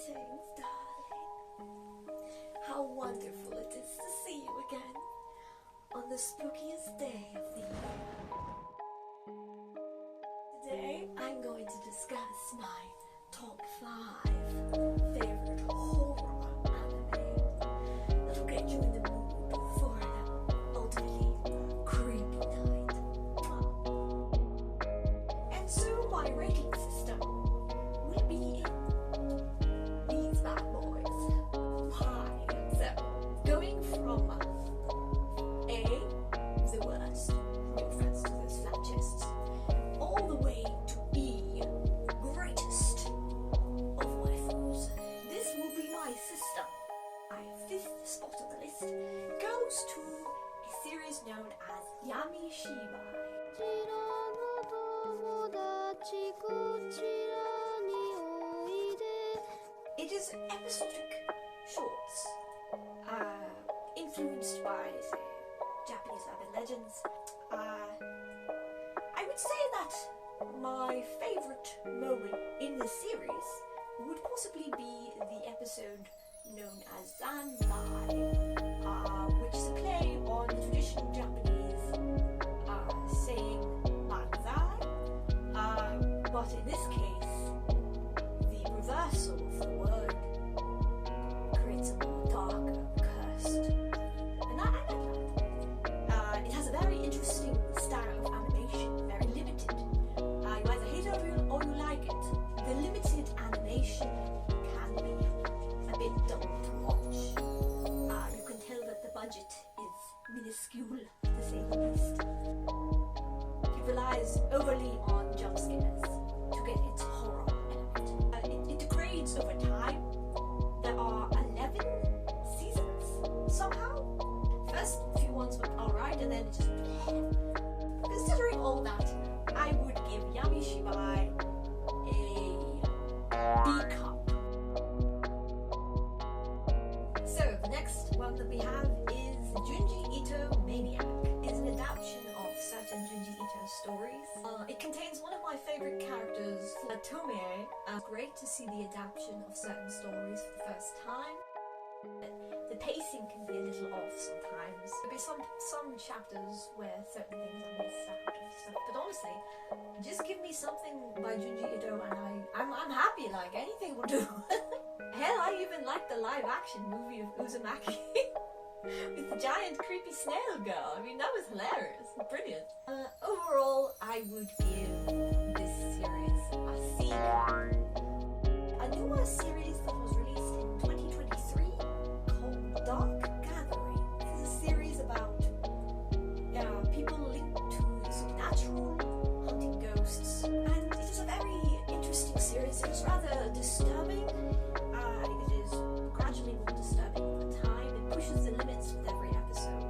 Greetings, darling. How wonderful it is to see you again on the spookiest day of the year. Today I'm going to discuss my top 5 favorite horror anime that'll get you in the mood for an ultimately creepy night. And so my rating system will be these bad boys. Hi. So, going from A, the worst, no offense to those flat chests, all the way to E, greatest of waifus. This will be my system. My 5th spot on the list goes to a series known as Yumi Sha. It is episodic shorts, influenced by, say, Japanese urban legends. I would say that my favourite moment in the series would possibly be the episode known as Zanbai, which is a play on the traditional Japanese saying manzai, but in this case, the reversal of the word creates a more darker, cursed, and I like that. It has a very interesting style of animation, very limited. You either hate it or you like it. The limited animation can be a bit dull to watch. You can tell that the budget is minuscule, to say the least. It relies overly on jump scares to get its horror element. It degrades over time. There are 11 seasons, somehow. First few ones were alright, and then it just... Considering all that, I would give Yumi Sha a B cup. So, the next one that we have is Juno Maniac. It's an adaptation of certain Junji Ito stories. It contains one of my favourite characters, Tomie. Great to see the adaptation of certain stories for the first time. The pacing can be a little off sometimes. There'll be some chapters where certain things are missed out and stuff. But honestly, just give me something by Junji Ito and I'm happy. Like, anything will do. Hell, I even like the live action movie of Uzumaki with the giant creepy snail girl. I mean, that was hilarious, brilliant. Overall, I would give this series a C. A newer series that was released in 2023 called Dark Gathering. This is a series about people linked to the supernatural, hunting ghosts, and it is a very interesting series. It is rather disturbing. It is gradually more disturbing over time. It pushes the limits with every episode.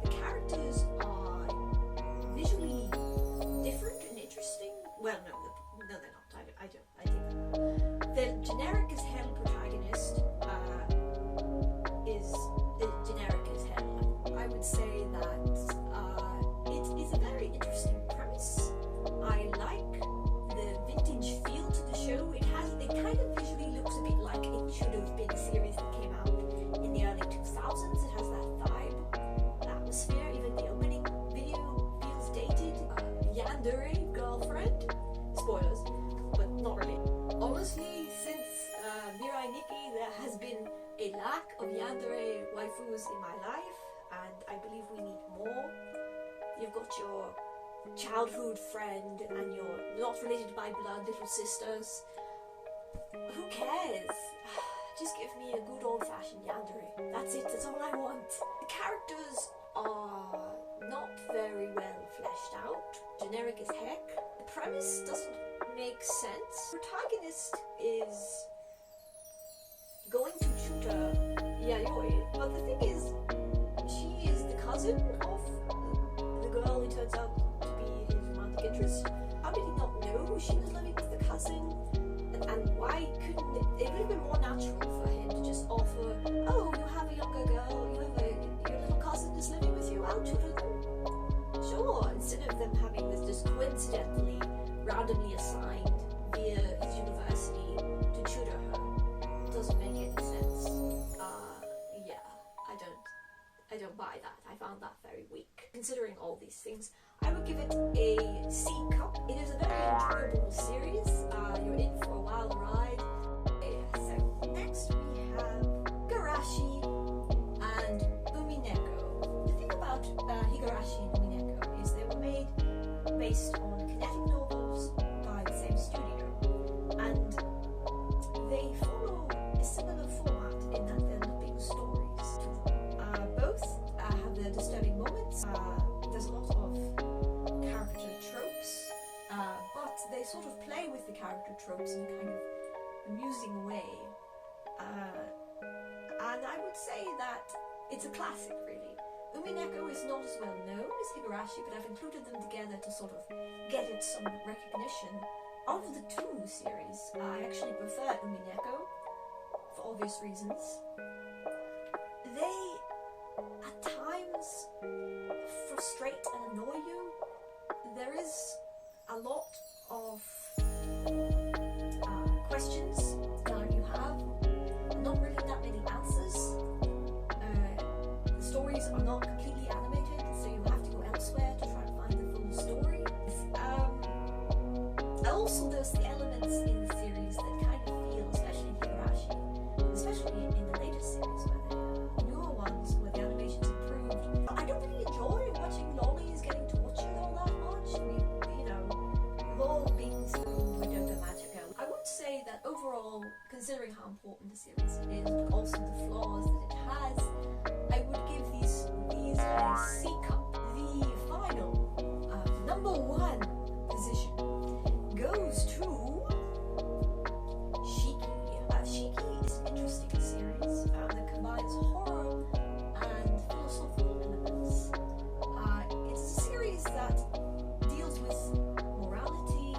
The characters are visually different and interesting. Well, no, they're not. I think the generic as hell protagonist is generic as hell. I would say that it is a very interesting premise. I like the vintage feel to the show. It kind of visually looks a bit like it should have been a series that came out in the early 2000s. It has that vibe, that atmosphere. Even the opening video feels dated. Yandere girlfriend. Spoilers, but not really. Honestly, since Mirai Nikki, there has been a lack of yandere waifus in my life, and I believe we need more. You've got your childhood friend and your not related by blood little sisters. Who cares? Just give me a good old-fashioned yandere. That's it, that's all I want. The characters are not very well fleshed out, generic as heck. The premise doesn't make sense. The protagonist is going to tutor Yayoi, but the thing is, she is the cousin of the girl who turns out to be his romantic interest. How did he not know she was living with the cousin? And why couldn't it would have been more natural for him to just offer, oh, you have a younger girl, your little cousin is living with you, I'll tutor them. Sure, instead of them having this just coincidentally randomly assigned via his university to tutor considering all these things, I would give it a C cup. It is a very enjoyable series. You're in for a wild ride. So next we have Higurashi and Umineko. The thing about Higurashi and Umineko is they were made based on kinetic novels by the same studio, and they follow a similar format in that they're looping stories. Both have their disturbing moments. There's a lot of character tropes, but they sort of play with the character tropes in a kind of amusing way. And I would say that it's a classic, really. Umineko is not as well known as Higurashi, but I've included them together to sort of get it some recognition. Out of the two series, I actually prefer Umineko, for obvious reasons. They, at times, frustrate and annoy you. There is a lot of questions that you have, not really that many answers. The stories are not completely animated, so you have to go elsewhere to try and find the full story. Also, there's the elements in the series that kind of feel, especially in Higurashi, especially in the latest series, where the newer ones, where the animation's improved. I don't really enjoy watching lollies getting tortured all that much. I mean, you know, we've all been through Madoka Magica. I would say that overall, considering how important the series is, but also the flaws that it has, I would give these a C cup. The final number one position goes to Shiki. Shiki is an interesting series that combines horror and philosophical elements. It's a series that deals with morality,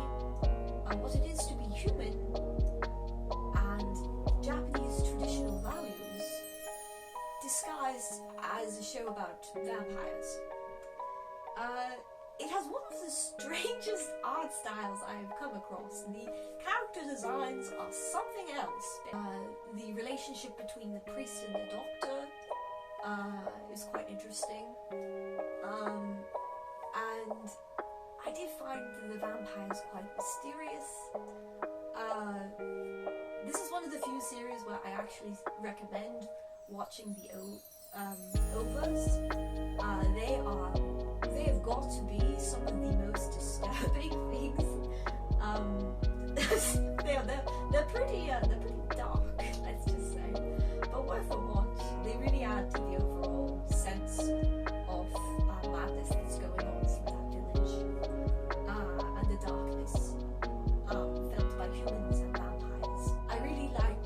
what it is to be human, and Japanese traditional values, disguised as a show about vampires. It has one of the strangest art styles I have come across. The character designs are something else. The relationship between the priest and the doctor is quite interesting. And I did find the vampires quite mysterious. This is one of the few series where I actually recommend watching the OVAs. They have got to be some of the most disturbing things. They're pretty dark, let's just say, but worth a watch. They really add to the overall sense of madness that's going on through that village, and the darkness felt by humans and vampires. I really like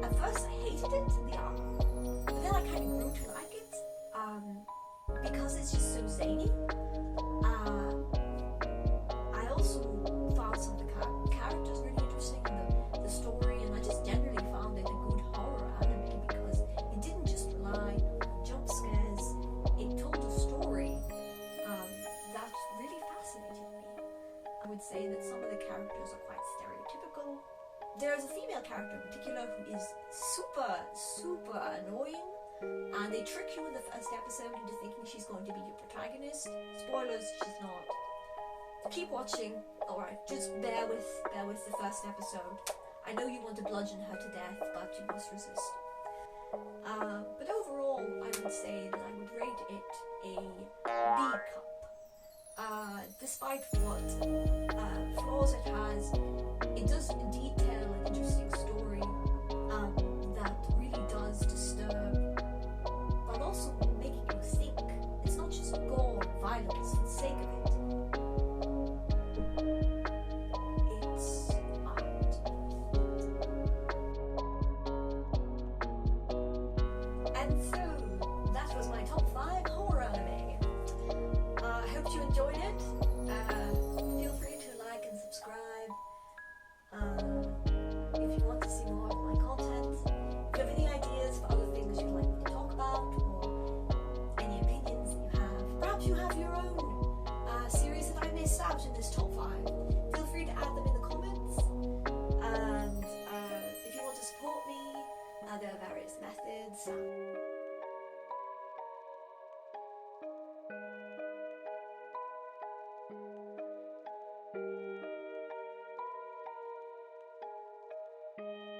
at first I hated it, the art, but then I kind of grew to like it, because it's just so zany. I also found some of the characters really interesting, and the story, and I just generally found it a good horror anime because it didn't just rely on jump scares, it told a story that really fascinated me. I would say that some of the characters are quite stereotypical. There's a female character in particular who is super annoying, and they trick you in the first episode into thinking she's going to be your protagonist. Spoilers, she's not. Keep watching. Alright, just bear with the first episode. I know you want to bludgeon her to death, but you must resist. But overall, I would say that I would rate it a B cup. Despite what flaws it has, it does indeed tell an interesting story that really does disturb, but also making you think. It's not just gore and violence for the sake of it. It's art. And so, that was my top 5 horror anime. I hope you enjoyed it. Feel free to like and subscribe. Bye.